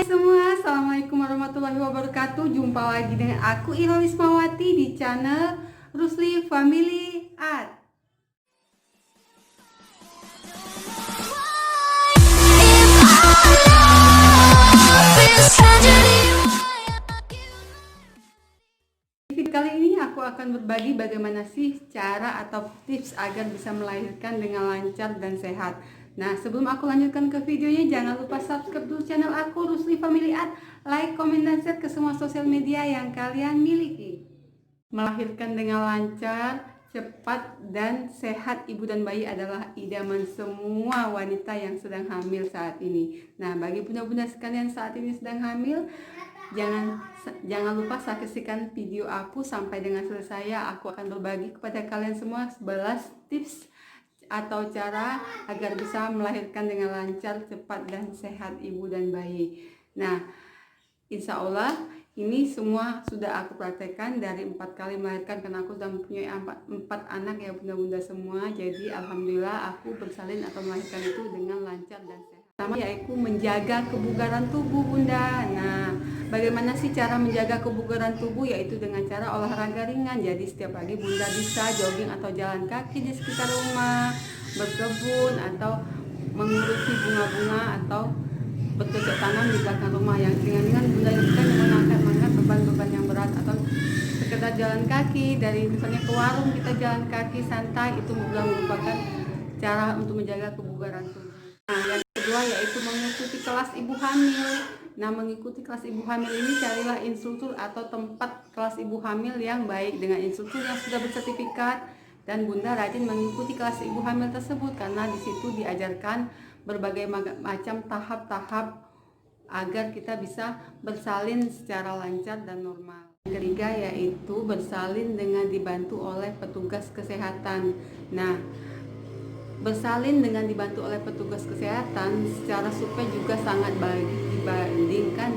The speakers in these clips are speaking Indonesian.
Semua, Assalamualaikum warahmatullahi wabarakatuh. Jumpa lagi dengan aku Ilham Ismawati di channel Rusli Family Art. Di video kali ini aku akan berbagi bagaimana sih cara atau tips agar bisa melahirkan dengan lancar dan sehat. Nah, sebelum aku lanjutkan ke videonya, jangan lupa subscribe dulu channel aku Rusli Family Art, like, komen, dan share ke semua sosial media yang kalian miliki. Melahirkan dengan lancar, cepat, dan sehat ibu dan bayi adalah idaman semua wanita yang sedang hamil saat ini. Nah, bagi bunda-bunda sekalian saat ini sedang hamil, jangan lupa saksikan video aku sampai dengan selesai. Aku akan berbagi kepada kalian semua 11 tips atau cara agar bisa melahirkan dengan lancar, cepat, dan sehat ibu dan bayi. Nah, insya Allah ini semua sudah aku praktekkan dari 4 kali melahirkan, karena aku sudah mempunyai 4 anak ya bunda-bunda semua. Jadi alhamdulillah aku bersalin atau melahirkan itu dengan lancar dan sehat. Pertama yaitu menjaga kebugaran tubuh bunda. Nah, bagaimana sih cara menjaga kebugaran tubuh? Yaitu dengan cara olahraga ringan. Jadi setiap pagi bunda bisa jogging atau jalan kaki di sekitar rumah, berkebun, atau mengurusi bunga-bunga, atau bercocok tanam di belakang rumah. Yang ringan-ringan bunda bisa mengangkat beban-beban yang berat, atau sekedar jalan kaki dari misalnya ke warung, kita jalan kaki santai, itu merupakan cara untuk menjaga kebugaran tubuh. Nah, yang kedua yaitu mengikuti kelas ibu hamil. Nah, mengikuti kelas ibu hamil ini carilah instruktur atau tempat kelas ibu hamil yang baik dengan instruktur yang sudah bersertifikat, dan bunda rajin mengikuti kelas ibu hamil tersebut karena di situ diajarkan berbagai macam tahap-tahap agar kita bisa bersalin secara lancar dan normal. Yang ketiga yaitu bersalin dengan dibantu oleh petugas kesehatan. Nah, bersalin dengan dibantu oleh petugas kesehatan secara survei juga sangat baik dibandingkan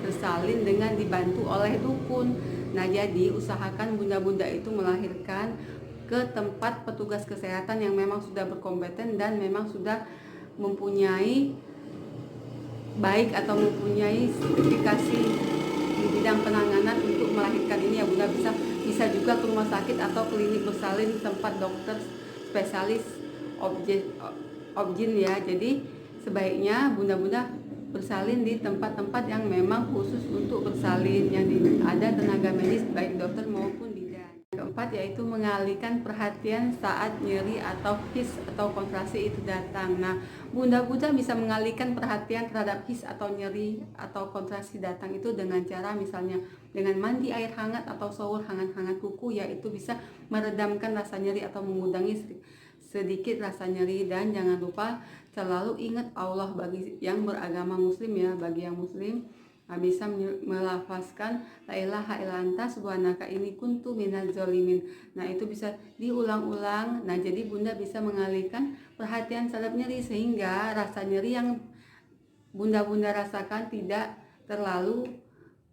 bersalin dengan dibantu oleh dukun. Nah, jadi usahakan bunda-bunda itu melahirkan ke tempat petugas kesehatan yang memang sudah berkompeten dan memang sudah mempunyai baik atau mempunyai sertifikasi di bidang penanganan untuk melahirkan ini ya bunda. Bisa juga ke rumah sakit atau klinik bersalin tempat dokter spesialis objin ya. Jadi sebaiknya bunda-bunda bersalin di tempat-tempat yang memang khusus untuk bersalin, yang ada tenaga medis baik dokter maupun bidan. Keempat yaitu mengalihkan perhatian saat nyeri atau his atau kontrasi itu datang. Nah, bunda-bunda bisa mengalihkan perhatian terhadap his atau nyeri atau kontrasi datang itu dengan cara misalnya dengan mandi air hangat atau shower hangat-hangat kuku, yaitu bisa meredamkan rasa nyeri atau mengurangi sedikit rasa nyeri. Dan jangan lupa selalu ingat Allah bagi yang beragama muslim ya. Bagi yang muslim bisa melafazkan la ilaha illa anta subhanaka inni kuntu minaz zalimin. Nah, itu bisa diulang-ulang. Nah, jadi bunda bisa mengalihkan perhatian terhadap nyeri sehingga rasa nyeri yang bunda-bunda rasakan tidak terlalu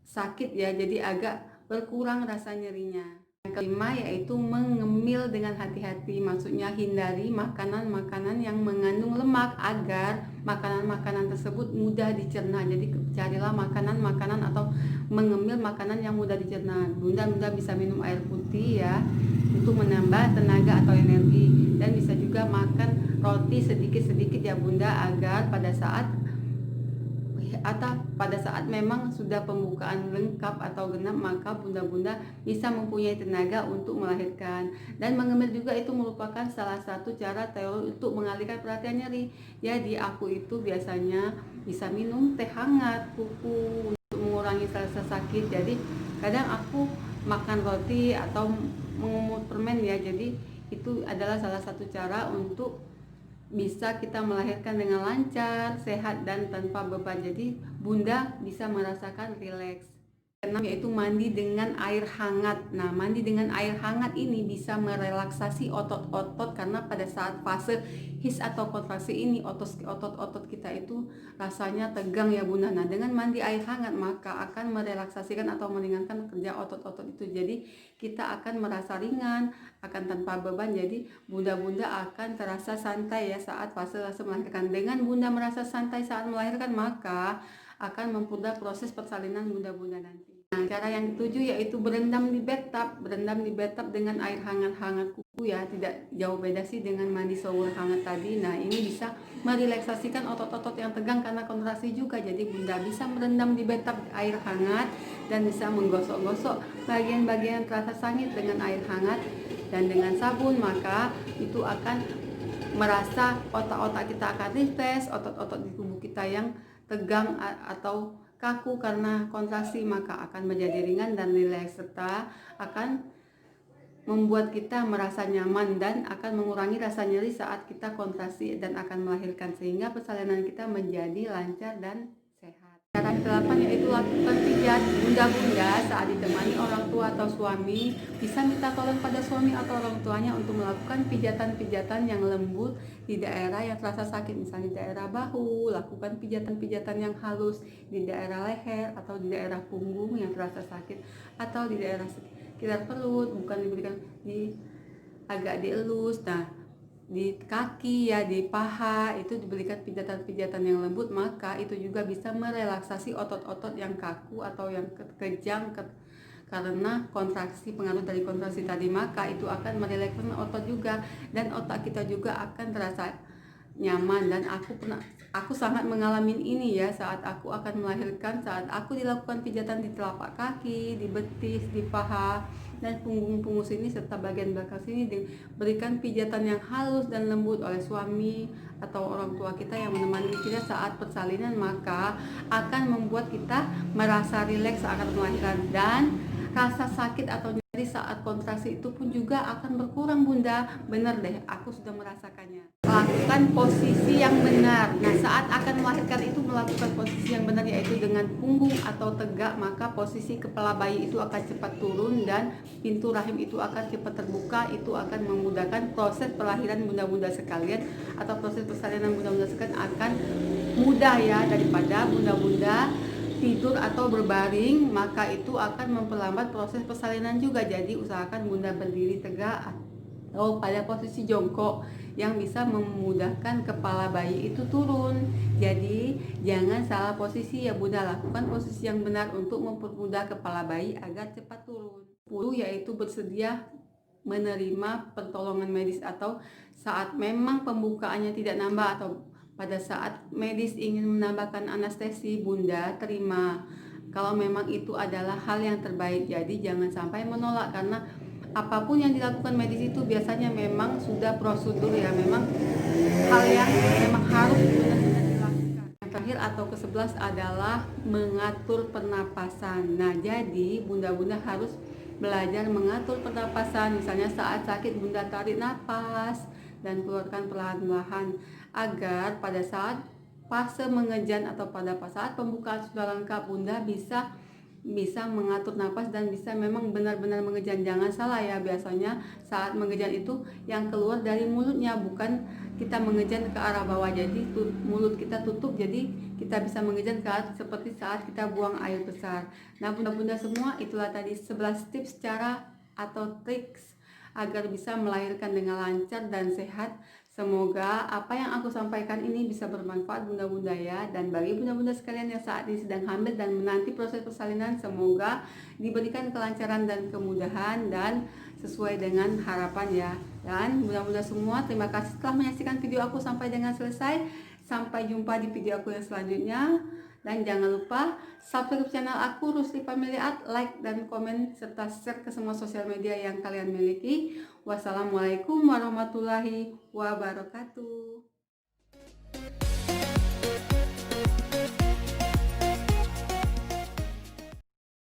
sakit ya, jadi agak berkurang rasa nyerinya. Yang kelima yaitu mengemil dengan hati-hati, maksudnya hindari makanan-makanan yang mengandung lemak agar makanan-makanan tersebut mudah dicerna. Jadi carilah makanan-makanan atau mengemil makanan yang mudah dicerna. Bunda bisa minum air putih ya untuk menambah tenaga atau energi, dan bisa juga makan roti sedikit-sedikit ya bunda, agar pada saat memang sudah pembukaan lengkap atau genap, maka bunda-bunda bisa mempunyai tenaga untuk melahirkan. Dan mengemil juga itu merupakan salah satu cara teori untuk mengalihkan perhatian nyeri. Jadi aku itu biasanya bisa minum teh hangat kuku untuk mengurangi rasa sakit. Jadi kadang aku makan roti atau mengumut permen ya. Jadi itu adalah salah satu cara untuk bisa kita melahirkan dengan lancar, sehat, dan tanpa beban. Jadi bunda bisa merasakan rileks. Keenam yaitu mandi dengan air hangat. Nah, mandi dengan air hangat ini bisa merelaksasi otot-otot, karena pada saat fase his atau kontraksi ini otot-otot kita itu rasanya tegang ya bunda. Nah, dengan mandi air hangat maka akan merelaksasikan atau meringankan kerja otot-otot itu. Jadi kita akan merasa ringan, akan tanpa beban. Jadi bunda-bunda akan terasa santai ya saat fase melahirkan. Dengan bunda merasa santai saat melahirkan, maka akan mempermudah proses persalinan bunda-bunda nanti. Nah, cara yang ketujuh yaitu berendam di bathtub. Berendam di bathtub dengan air hangat-hangat kuku ya, tidak jauh beda sih dengan mandi shower hangat tadi. Nah, ini bisa merelaksasikan otot-otot yang tegang karena kontraksi juga. Jadi bunda bisa merendam di bathtub air hangat dan bisa menggosok-gosok bagian-bagian terasa sakit dengan air hangat dan dengan sabun, maka itu akan merasa otak-otak kita akan refresh, otot-otot di tubuh kita yang tegang atau kaku karena kontraksi maka akan menjadi ringan dan rileks, serta akan membuat kita merasa nyaman dan akan mengurangi rasa nyeri saat kita kontraksi dan akan melahirkan, sehingga persalinan kita menjadi lancar dan sehat. Cara ke-8 yaitu lakukan pijat. Bunda-bunda saat ditemani orang tua atau suami bisa minta tolong pada suami atau orang tuanya untuk melakukan pijatan-pijatan yang lembut di daerah yang terasa sakit, misalnya di daerah bahu, lakukan pijatan-pijatan yang halus di daerah leher atau di daerah punggung yang terasa sakit, atau di daerah sekitar perut, bukan diberikan di agak dielus. Nah, di kaki ya, di paha itu diberikan pijatan-pijatan yang lembut, maka itu juga bisa merelaksasi otot-otot yang kaku atau yang kejang karena kontraksi, pengaruh dari kontraksi tadi, maka itu akan merelaksasikan otot juga dan otak kita juga akan terasa nyaman. Dan aku sangat mengalami ini ya saat aku akan melahirkan, saat aku dilakukan pijatan di telapak kaki, di betis, di paha dan punggung sini serta bagian belakang sini, diberikan pijatan yang halus dan lembut oleh suami atau orang tua kita yang menemani kita saat persalinan, maka akan membuat kita merasa rileks saat melahirkan dan rasa sakit atau nyeri saat kontraksi itu pun juga akan berkurang bunda. Bener deh, aku sudah merasakannya. Lakukan posisi yang benar. Nah, saat akan melahirkan itu melakukan posisi yang benar yaitu dengan punggung atau tegak, maka posisi kepala bayi itu akan cepat turun dan pintu rahim itu akan cepat terbuka. Itu akan memudahkan proses pelahiran bunda-bunda sekalian atau proses persalinan bunda-bunda sekalian akan mudah ya, daripada bunda-bunda tidur atau berbaring, maka itu akan memperlambat proses persalinan juga. Jadi usahakan bunda berdiri tegak atau pada posisi jongkok yang bisa memudahkan kepala bayi itu turun. Jadi jangan salah posisi ya bunda, lakukan posisi yang benar untuk mempermudah kepala bayi agar cepat turun. 10 yaitu bersedia menerima pertolongan medis atau saat memang pembukaannya tidak nambah atau pada saat medis ingin menambahkan anestesi, bunda terima kalau memang itu adalah hal yang terbaik. Jadi jangan sampai menolak, karena apapun yang dilakukan medis itu biasanya memang sudah prosedur ya, memang hal yang memang harus benar-benar dilakukan. Yang terakhir atau ke-11 adalah mengatur pernapasan. Nah, jadi bunda-bunda harus belajar mengatur pernapasan. Misalnya saat sakit bunda tarik napas dan keluarkan perlahan-lahan agar pada saat fase mengejan atau pada saat pembukaan sudah lengkap, bunda bisa mengatur napas dan bisa memang benar-benar mengejan. Jangan salah ya, biasanya saat mengejan itu yang keluar dari mulutnya, bukan kita mengejan ke arah bawah. Jadi mulut kita tutup, jadi kita bisa mengejan ke arah seperti saat kita buang air besar. Nah bunda-bunda semua, itulah tadi 11 tips cara atau triks agar bisa melahirkan dengan lancar dan sehat. Semoga apa yang aku sampaikan ini bisa bermanfaat bunda-bunda ya. Dan bagi bunda-bunda sekalian yang saat ini sedang hamil dan menanti proses persalinan, semoga diberikan kelancaran dan kemudahan dan sesuai dengan harapan ya. Dan bunda-bunda semua, terima kasih telah menyaksikan video aku sampai dengan selesai. Sampai jumpa di video aku yang selanjutnya. Dan jangan lupa subscribe channel aku Rusli Family Art, like dan komen serta share ke semua sosial media yang kalian miliki. Wassalamualaikum warahmatullahi wabarakatuh.